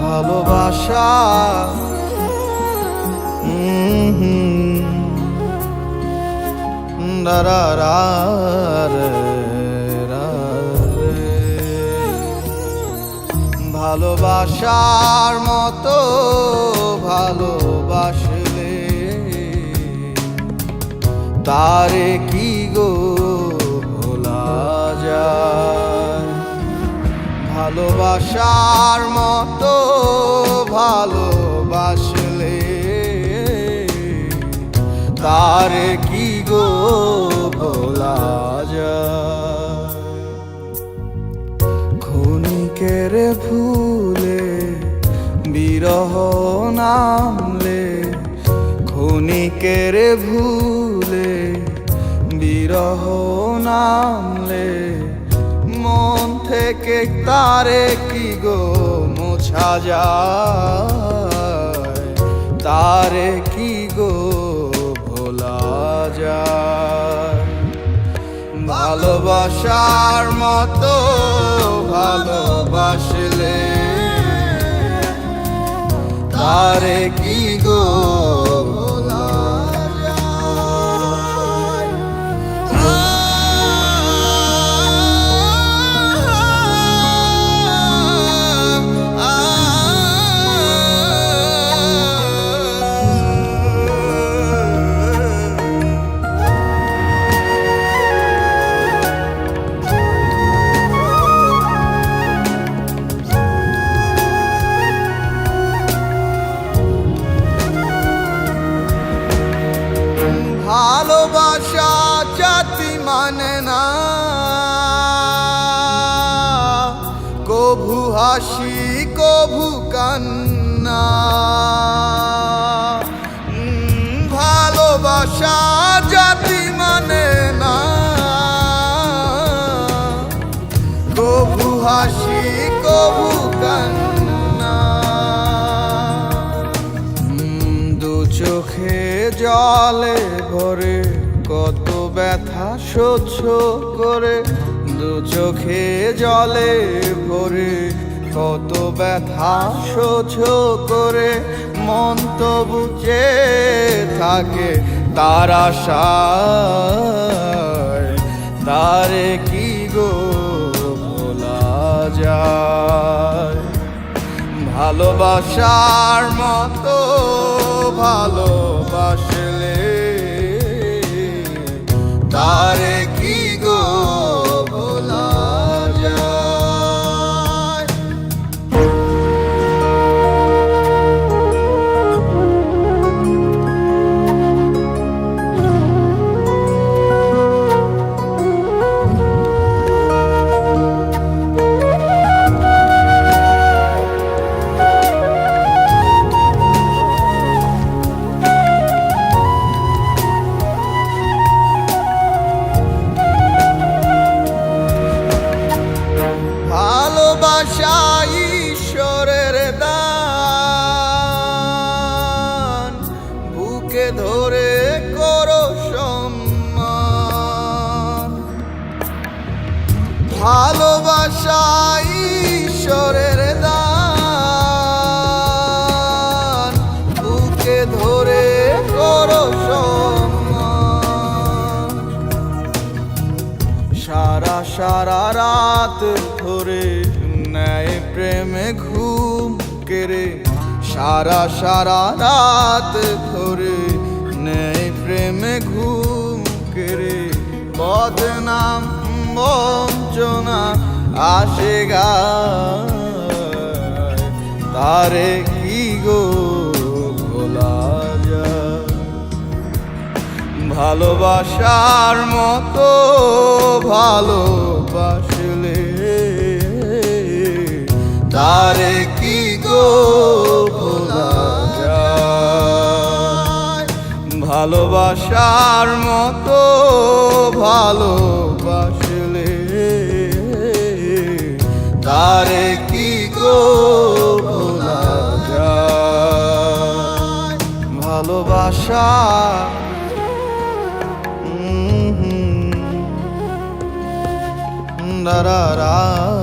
ভালোবাসা ভালোবাসার মতো ভালোবাসলে তারে কি গো ভোলা যায়। ভালোবাসার মতো ভালোবাসলে তারে কি গো ভোলা যায়। ক্ষণিকের ভুলে বিরহ নামলে, ক্ষণিকের ভুলে বিরহ নামলে মন থেকে তারে কি গো মোছা যায়। তারে কি গো ভোলা যায়। ভালোবাসার মতো ভালোবাসলে তারে কি গো ভোলা যায়। ভালোবাসা জাতি মানে না, কভু হাসি কভু কান্না। ভালোবাসা জাতি মানে না, কভু হাসি কভু কান্না। দু চোখে জলে ভরে কত ব্যথা সহ্য করে, দু চোখে জলে ভরে কত ব্যথা সহ্য করে মন তবু চেয়ে থাকে তার আশায়। তারে কি গো ভোলা যায়। ভালোবাসার মতো ভালোবাসলে তারে কি গো ভোলা যায়। ভালোবাসা ঈশ্বরের দান, বুকে ধরে করো সম্মান। ভালোবাসা ঈশ্বরের দান, বুকে ধরে করো সম্মান। সারা সারা রাত ধরে নেয় প্রেমে ঘুম কেড়ে, সারা সারা রাত ধরে নেয় প্রেমে ঘুম কেড়ে। বদনাম বঞ্চনা আসে গায়, তারে কি গো ভোলা যায়। ভালোবাসার মতো ভালোবাসলে তারে কি গো ভোলা যায়। ভালোবাসার মতো ভালোবাসলে তারে কি গো ভোলা যায়। ভালোবাসা da da da